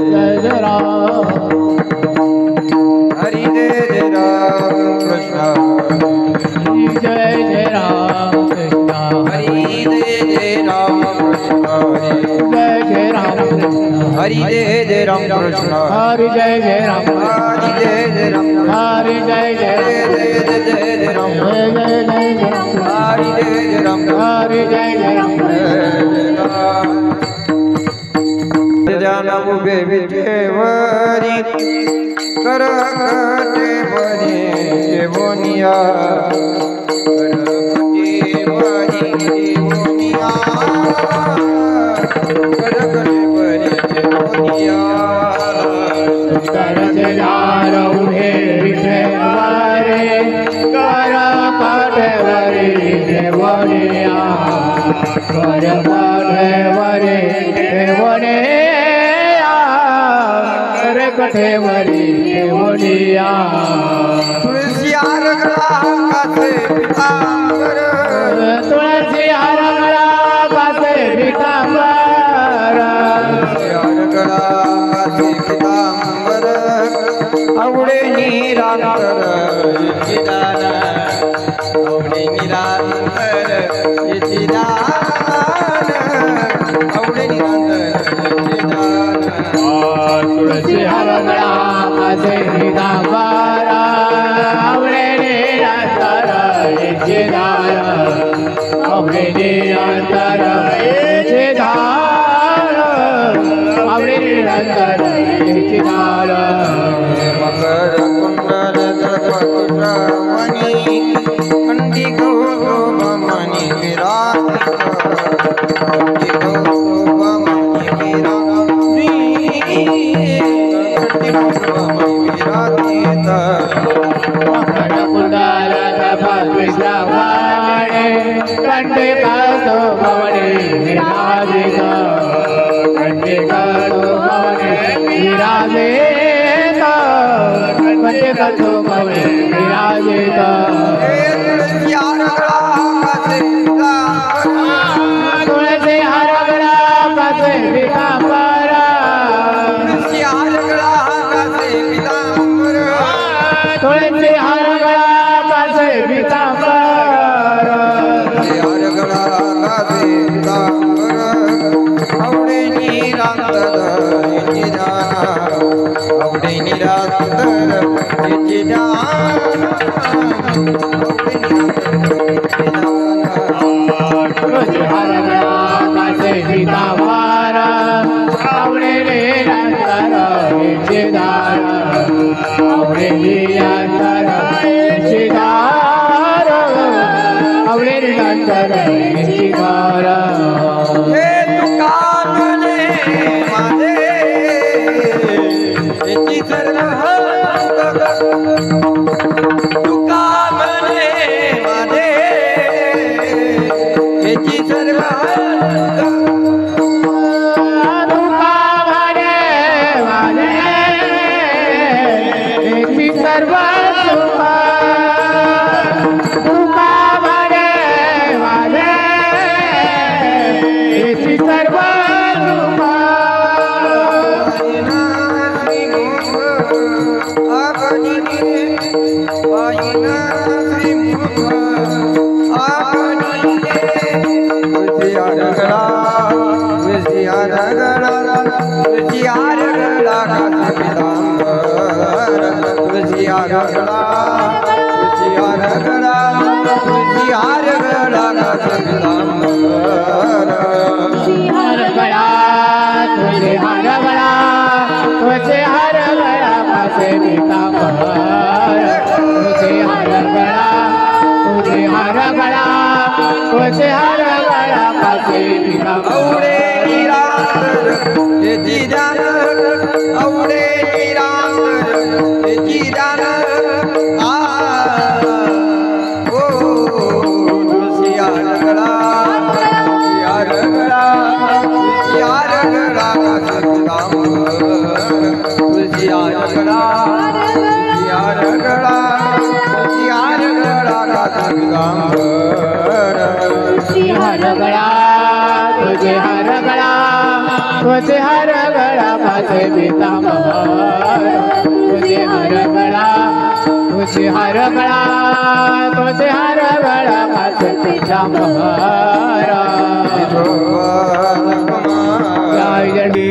जय जय राम हरि जय राम कृष्ण जय जय राम कृष्ण हरि जय राम कृष्ण जय जय राम कृष्ण हरि जय राम कृष्ण हरि जय जय राम हरि जय राम हरि जय जय राम जय जय जय राम हरि जय राम हरि जय जय राम जानू बेविटेवरी करकटे बरी जेवनिया करकटे बरी जेवनिया करकटे बरी जेवनिया कर जलार उहे विठेवारे कर पाठवरी देवनिया कर पाठवरी देवनिया कर कठेवरी देवनिया तुलसी आरगला कासे पितांबर तुळसी आरगळा कासे पितांबर आरगला कासे पितांबर आवडे निरांतर चिदान आवडे निरांतर चिदान आवडे निरांतर चिदान तुळसी आरगळा कासे पितांबर आवडे निरंतर चिदान आवडे निरंतर चिदान आवडे निरंतर चिदान मकर कुंडल श्रवणी कंठी गौरवमणि विराजित कंठी गौरवमणि कंठी गौरवमणि विराजित मकर कुंडल श्रवणे कंठी गौरवमणि विराजित कंठी गौरवमणि विराजित कंठी गौरवमणि विराजित तुलसी आरगळा कासे पितांबर तुळसी आरगळा कासे पितांबर तुलसी आरगळा कासे पितांबर तुळसी आरगळा कासे पितांबर आरगळा कासे पितांबर आवडे निरांतर चिदान आवडे निरांतर चिदान तुळसी आरगळा कासे पितांबर आवडे निरंतर चिदान आवडे निरंतर चिदान आवडे निरंतर चिदान हे तुका म्हणे माझे याची सर्व तुका म्हणे माझे याची सर्व तुका म्हणे माझे याची सर्व सुख तुका म्हणे माझे याची सर्व सुख हरगळा तुझे हरगळा तुझे हरगळा कासे पितांबर तुझे हरगळा तुझे हरगळा तुझे हरगळा कासे पितांबर औडे निरांतर चिदान औडे निरांतर चिदान आ ओ तुलसी आरगळा कासे पितांबर तुलसी आरगळा कासे पितांबर हरगळा तुझे हरगळा तुझे हरगळा गळा पासे पीतांबर तुझे हार गळा तुझे हार गळा तुझे हार गळा पासे पीतांबर जय जडी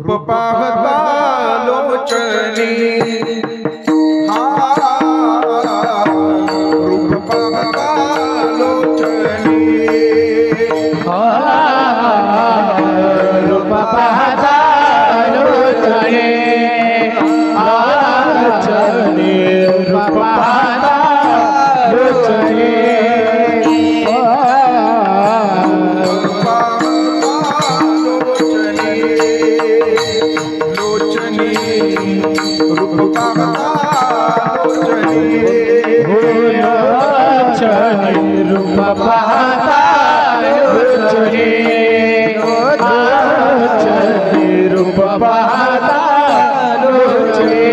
रूप पाहता लोचनी रूप पाहता लोचनी रूप पाहता लोचनी रूप पाहता लोचनी रूप पाहता लोचनी रूप पाहता लोचनी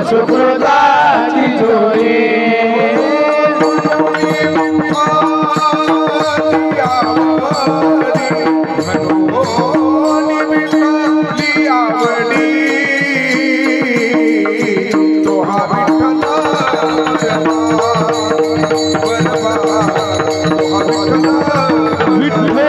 सुकृताची जोडी विठ्ठल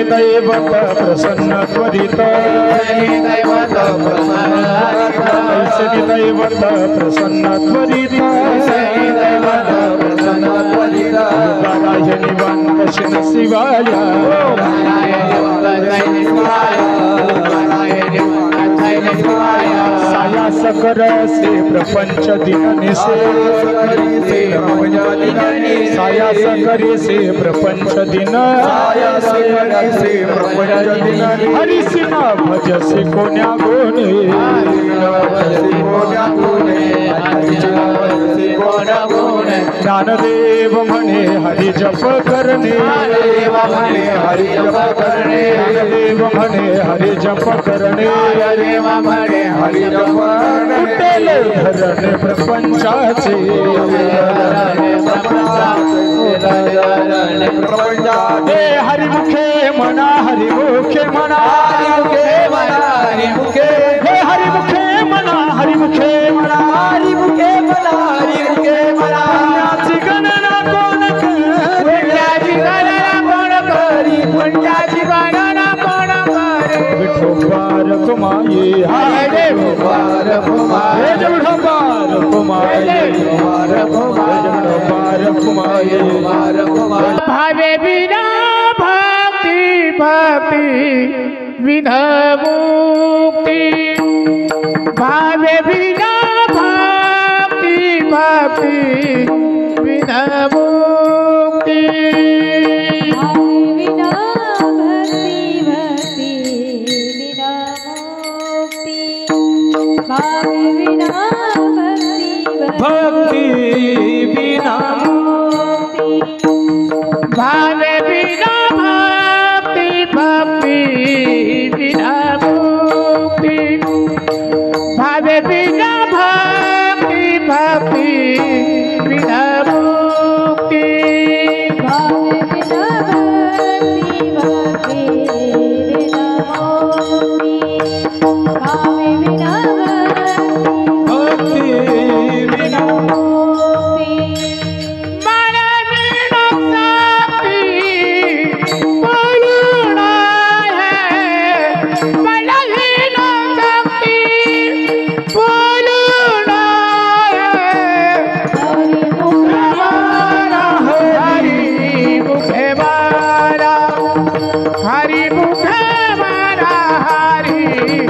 दैवत प्रसन्न त्वरित दैवत प्रसन्न त्वरित दैवत प्रसन्न त्वरित नारायणी वंद शिवाय साया सकल से प्रपंच दिन निसे साया सकल से प्रपंच दिन हरि सिना भज से कोण्या गोने ज्ञानदेव म्हणे हरि जप करणे ज्ञानदेव म्हणे हरि जप करणे कुटेल धरण प्रपंचाचे हरिमुखे म्हणा हरिमुखे म्हणा हे हरिमुखे म्हणा हरिमुखे म्हणा हरिमुखे म्हणा हरिमुखे म्हणा पुण्याची गणना कोण करी पुण्याची गणना कोण करी विठोबार कुमाये हरे विठोबार कुमाये विठोबार कुमाये विठोबार कुमाये भावे बिना भक्ति भक्ति बिना मुक्ति भावे बिना भक्ति भक्ति बिना मुक्ति भक्ति बिना मुक्ति भावे बिना भक्ति भक्ति बिना मुक्ति भावे बिना भक्ति भक्ति बिना मुक्ति हरि मुख मारा हरि